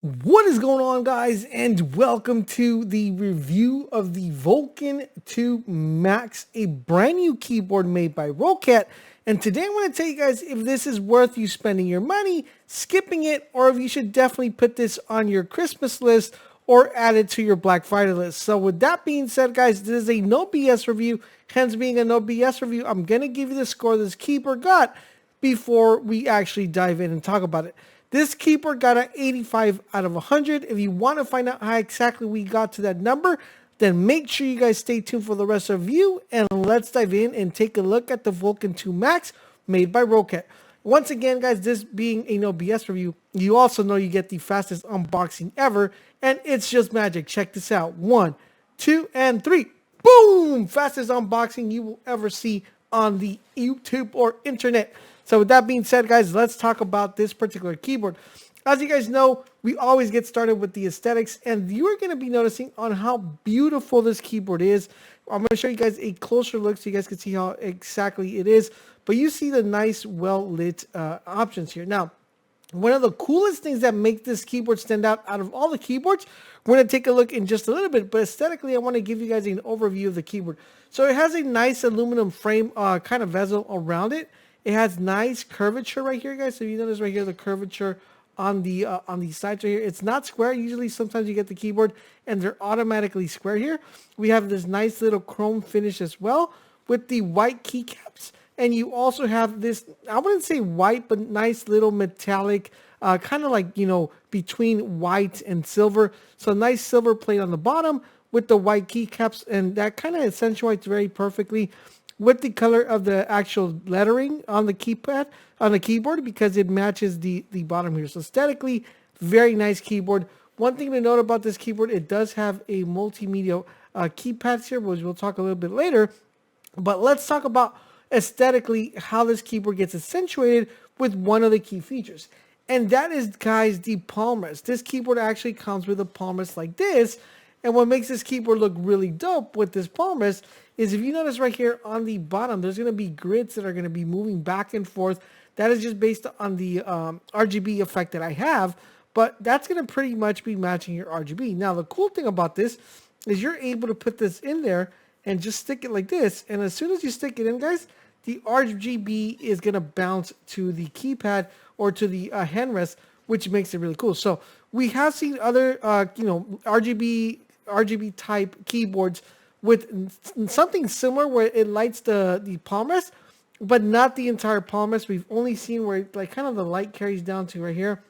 What is going on, guys, and welcome to the review of the Vulcan II Max, a brand new keyboard made by Roccat. And today I want to tell you guys if this is worth you spending your money, skipping it, or if you should definitely put this on your Christmas list or add it to your Black Friday list. So with that being said, guys, this is a no BS review. Hence being a no BS review, I'm going to give you the score this keyboard got before we actually dive in and talk about it. This keyboard got an 85 out of 100. If you want to find out how exactly we got to that number, then make sure you guys stay tuned for the rest of the review, and let's dive in and take a look at the Vulcan II Max made by Roccat. Once again, guys, this being a no BS review, you also know you get the fastest unboxing ever, and it's just magic. Check this out. 1, 2, and 3. Boom! Fastest unboxing you will ever see on the YouTube or internet. So with that being said, guys, let's talk about this particular keyboard. As you guys know, we always get started with the aesthetics, and you are going to be noticing on how beautiful this keyboard is. I'm going to show you guys a closer look so you guys can see how exactly it is. But you see the nice, well-lit options here. Now, one of the coolest things that make this keyboard stand out of all the keyboards, we're going to take a look in just a little bit, but aesthetically, I want to give you guys an overview of the keyboard. So it has a nice aluminum frame kind of bezel around it. It has nice curvature right here, guys. So you notice right here the curvature on the sides right here. It's not square. Usually, sometimes you get the keyboard and they're automatically square here. We have this nice little chrome finish as well with the white keycaps. And you also have this, I wouldn't say white, but nice little metallic, kind of like, between white and silver. So nice silver plate on the bottom with the white keycaps. And that kind of accentuates very perfectly with the color of the actual lettering on the keyboard, because it matches the bottom here. So aesthetically, very nice keyboard. One thing to note about this keyboard, it does have a multimedia keypads here, which we'll talk a little bit later. But let's talk about aesthetically how this keyboard gets accentuated with one of the key features. And that is, guys, the palm rest. This keyboard actually comes with a palm rest like this. And what makes this keyboard look really dope with this palm rest is, if you notice right here on the bottom, there's going to be grids that are going to be moving back and forth. That is just based on the RGB effect that I have, but that's going to pretty much be matching your RGB. Now, the cool thing about this is you're able to put this in there and just stick it like this. And as soon as you stick it in, guys, the RGB is going to bounce to the keypad or to the handrest, which makes it really cool. So we have seen other, RGB type keyboards with something similar where it lights the palm rest, but not the entire palm rest. We've only seen where like kind of the light carries down to right here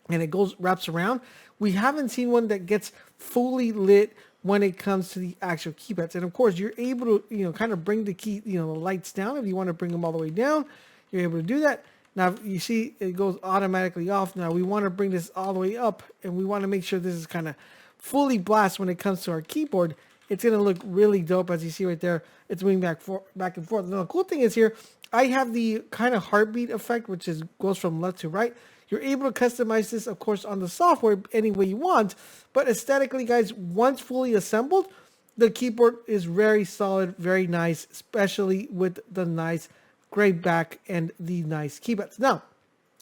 and it wraps around. We haven't seen one that gets fully lit when it comes to the actual keypads. And of course, you're able to, kind of bring the lights down. If you want to bring them all the way down, you're able to do that. Now, you see it goes automatically off. Now, we want to bring this all the way up, and we want to make sure this is kind of fully blast when it comes to our keyboard. It's going to look really dope, as you see right there. It's moving back and forth. Now, the cool thing is here, I have the kind of heartbeat effect, which goes from left to right. You're able to customize this, of course, on the software any way you want. But aesthetically, guys, once fully assembled, the keyboard is very solid, very nice, especially with the nice gray back and the nice keypads. Now,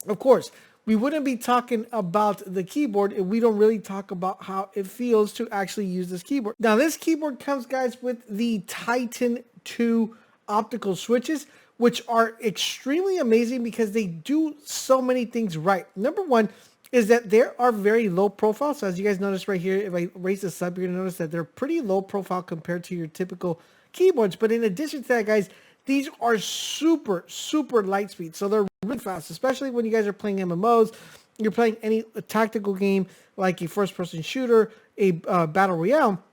of course, we wouldn't be talking about the keyboard if we don't really talk about how it feels to actually use this keyboard. Now, this keyboard comes, guys, with the Titan II optical switches, which are extremely amazing because they do so many things right. Number one is that they are very low profile. So as you guys notice right here, if I raise this up, you're gonna notice that they're pretty low profile compared to your typical keyboards. But in addition to that, guys, these are super, super light speed. So they're really fast, especially when you guys are playing MMOs. You're playing any tactical game like a first-person shooter, a battle royale.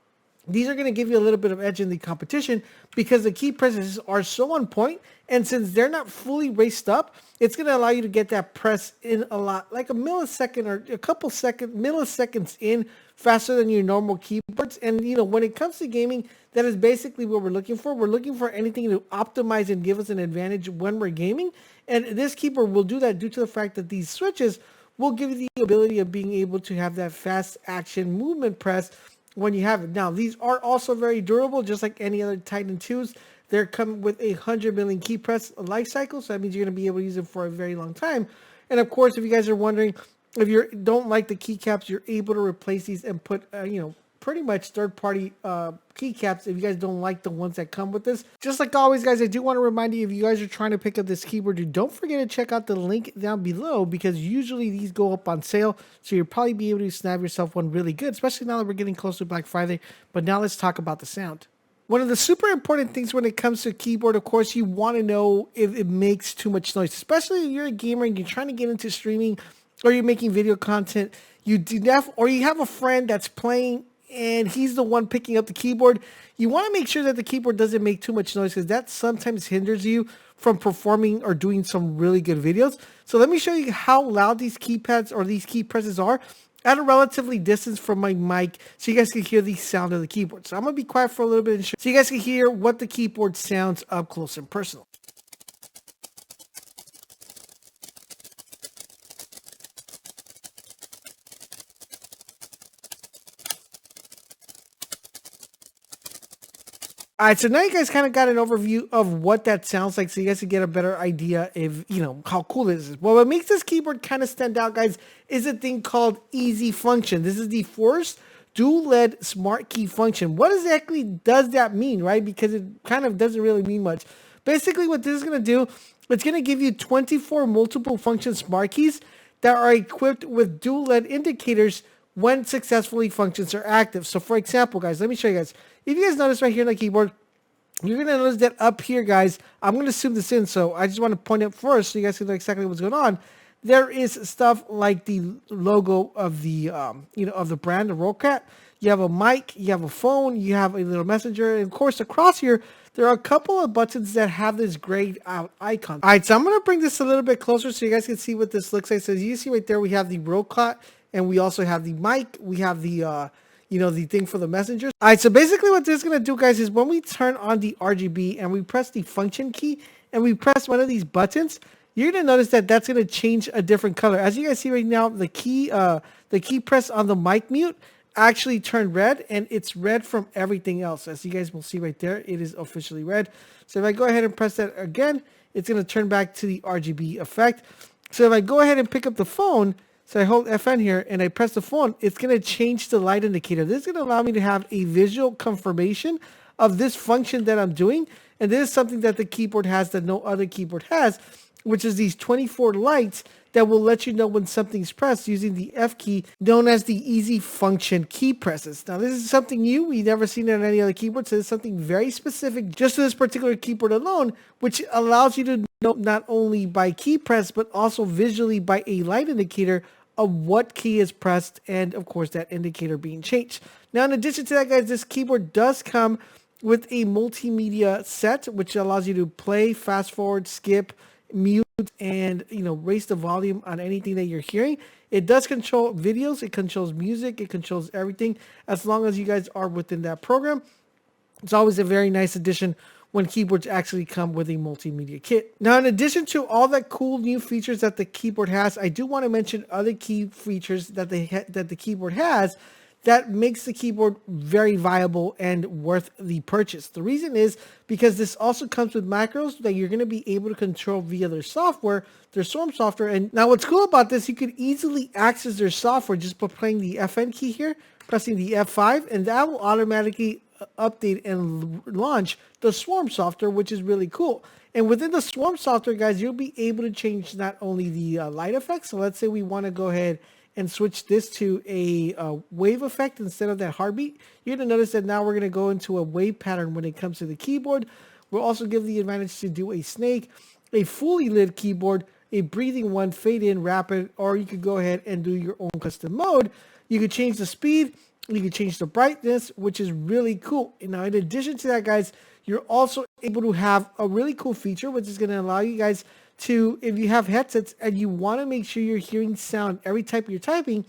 These are going to give you a little bit of edge in the competition because the key presses are so on point. And since they're not fully raced up, it's going to allow you to get that press in a lot, like a millisecond or a couple milliseconds in faster than your normal keyboards. And, when it comes to gaming, that is basically what we're looking for. We're looking for anything to optimize and give us an advantage when we're gaming. And this keyboard will do that due to the fact that these switches will give you the ability of being able to have that fast action movement press when you have it. Now, these are also very durable, just like any other Titan IIs. They're coming with a 100 million key press life cycle, so that means you're going to be able to use it for a very long time. And of course, if you guys are wondering, if you don't like the keycaps, you're able to replace these and put, pretty much third-party keycaps if you guys don't like the ones that come with this. Just like always, guys, I do want to remind you, if you guys are trying to pick up this keyboard, don't forget to check out the link down below, because usually these go up on sale, so you'll probably be able to snag yourself one really good, especially now that we're getting close to Black Friday. But now let's talk about the sound. One of the super important things when it comes to keyboard, of course, you want to know if it makes too much noise, especially if you're a gamer and you're trying to get into streaming or you're making video content. Or you have a friend that's playing and he's the one picking up the keyboard. You want to make sure that the keyboard doesn't make too much noise, because that sometimes hinders you from performing or doing some really good videos. So let me show you how loud these keypads or these key presses are at a relatively distance from my mic, so you guys can hear the sound of the keyboard. So I'm going to be quiet for a little bit so you guys can hear what the keyboard sounds up close and personal. All right, so now you guys kind of got an overview of what that sounds like, so you guys can get a better idea of, how cool this is. Well, what makes this keyboard kind of stand out, guys, is a thing called Easy Function. This is the first dual LED smart key function. What exactly does that mean, right? Because it kind of doesn't really mean much. Basically, what this is going to do, it's going to give you 24 multiple function smart keys that are equipped with dual LED indicators when successfully functions are active. So for example, guys, let me show you guys. If you guys notice right here on the keyboard, you're going to notice that up here, guys, I'm going to zoom this in, so I just want to point it first so you guys can know exactly what's going on. There is stuff like the logo of the, of the brand, the Roccat. You have a mic, you have a phone, you have a little messenger, and of course, across here, there are a couple of buttons that have this grayed out icon. All right, so I'm going to bring this a little bit closer so you guys can see what this looks like. So as you see right there, we have the Roccat, and we also have the mic. We have the, the thing for the messengers. All right, so basically what this is going to do, guys, is when we turn on the RGB and we press the function key and we press one of these buttons, you're going to notice that that's going to change a different color. As you guys see right now, the key press on the mic mute actually turned red, and it's red from everything else. As you guys will see right there, it is officially red. So if I go ahead and press that again, it's going to turn back to the RGB effect. So if I go ahead and pick up the phone, so I hold FN here and I press the phone, it's going to change the light indicator. This is going to allow me to have a visual confirmation of this function that I'm doing. And this is something that the keyboard has that no other keyboard has, which is these 24 lights that will let you know when something's pressed using the F key, known as the Easy Function key presses. Now, this is something new. We've never seen it on any other keyboard, so it's something very specific just to this particular keyboard alone, which allows you to know not only by key press, but also visually by a light indicator of what key is pressed, and of course that indicator being changed. Now, in addition to that, guys, this keyboard does come with a multimedia set, which allows you to play, fast forward, skip, mute, and raise the volume on anything that you're hearing. It does control videos, it controls music, it controls everything, as long as you guys are within that program. It's always a very nice addition when keyboards actually come with a multimedia kit. Now, in addition to all that cool new features that the keyboard has, I do want to mention other key features that the keyboard has that makes the keyboard very viable and worth the purchase. The reason is because this also comes with macros that you're going to be able to control via their software, their Swarm software. And now what's cool about this, you could easily access their software just by playing the FN key here, pressing the F5, and that will automatically update and launch the Swarm software, which is really cool. And within the Swarm software, guys, you'll be able to change not only the light effects. So let's say we want to go ahead and switch this to a wave effect instead of that heartbeat. You're going to notice that now we're going to go into a wave pattern when it comes to the keyboard. We'll also give the advantage to do a snake, a fully lit keyboard, a breathing one, fade in, rapid, or you could go ahead and do your own custom mode. You could change the speed, you can change the brightness, which is really cool. And now, in addition to that, guys, you're also able to have a really cool feature, which is going to allow you guys to, if you have headsets and you want to make sure you're hearing sound every type you're typing,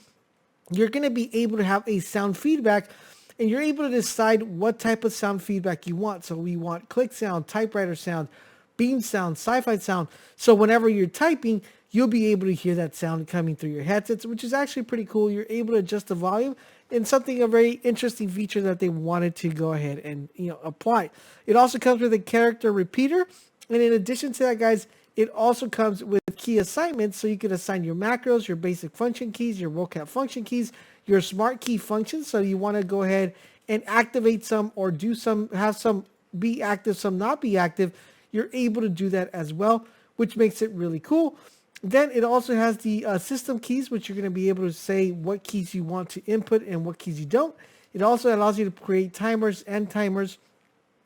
you're going to be able to have a sound feedback, and you're able to decide what type of sound feedback you want. So we want click sound, typewriter sound, beam sound, sci-fi sound. So whenever you're typing, you'll be able to hear that sound coming through your headsets, which is actually pretty cool. You're able to adjust the volume, and a very interesting feature that they wanted to go ahead and apply. It also comes with a character repeater, and in addition to that, guys, it also comes with key assignments, so you can assign your macros, your basic function keys, your Roccat function keys, your smart key functions. So you want to go ahead and activate some or do some, have some be active, some not be active. You're able to do that as well, which makes it really cool. Then it also has the system keys, which you're going to be able to say what keys you want to input and what keys you don't. It also allows you to create timers and timers.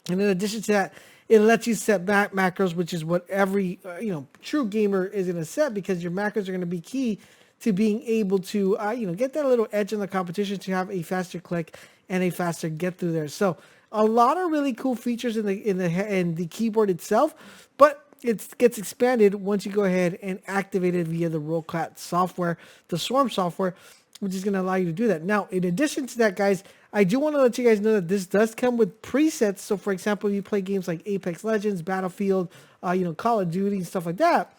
And in addition to that, it lets you set back macros, which is what every true gamer is going to set, because your macros are going to be key to being able to get that little edge in the competition, to have a faster click and a faster get through there. So a lot of really cool features in the keyboard itself, but it gets expanded once you go ahead and activate it via the Roccat software, the Swarm software, which is going to allow you to do that. Now, in addition to that, guys, I do want to let you guys know that this does come with presets. So, for example, if you play games like Apex Legends, Battlefield, Call of Duty, and stuff like that,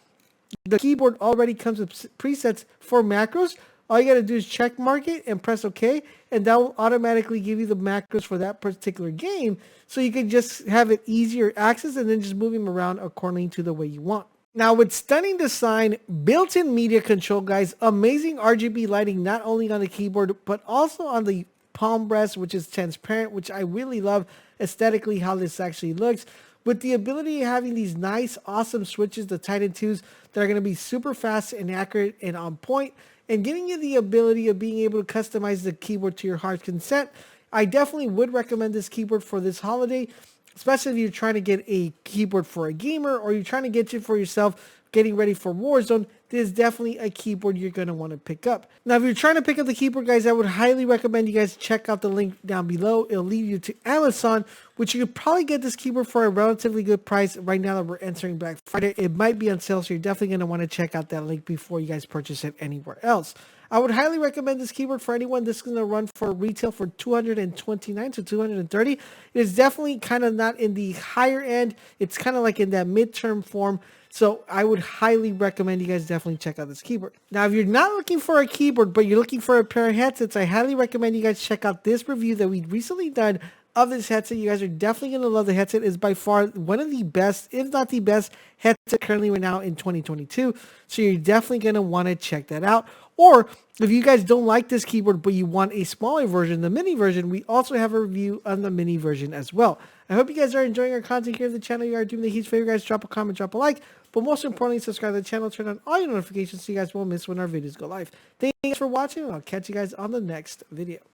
the keyboard already comes with presets for macros. All you got to do is check mark it and press OK, and that will automatically give you the macros for that particular game, so you can just have it easier access and then just move them around according to the way you want. Now, with stunning design, built-in media control, guys, amazing RGB lighting, not only on the keyboard, but also on the palm rest, which is transparent, which I really love aesthetically how this actually looks. With the ability of having these nice, awesome switches, the Titan IIs, that are going to be super fast and accurate and on point, and giving you the ability of being able to customize the keyboard to your heart's content. I definitely would recommend this keyboard for this holiday, especially if you're trying to get a keyboard for a gamer, or you're trying to get it for yourself, getting ready for Warzone. This is definitely a keyboard you're going to want to pick up. Now, if you're trying to pick up the keyboard, guys, I would highly recommend you guys check out the link down below. It'll lead you to Amazon, which you could probably get this keyboard for a relatively good price right now that we're entering Black Friday. It might be on sale, so you're definitely going to want to check out that link before you guys purchase it anywhere else. I would highly recommend this keyboard for anyone. This is going to run for retail for $229 to $230. It is definitely kind of not in the higher end. It's kind of like in that midterm form. So I would highly recommend you guys definitely check out this keyboard. Now, if you're not looking for a keyboard, but you're looking for a pair of headsets, I highly recommend you guys check out this review that we recently done of this headset. You guys are definitely going to love the headset. It's by far one of the best, if not the best, headset currently right now in 2022. So you're definitely going to want to check that out. Or if you guys don't like this keyboard, but you want a smaller version, the mini version, we also have a review on the mini version as well. I hope you guys are enjoying our content here on the channel. You are doing the huge favor, guys. Drop a comment, drop a like. But most importantly, subscribe to the channel, turn on all your notifications so you guys won't miss when our videos go live. Thank you guys for watching, and I'll catch you guys on the next video.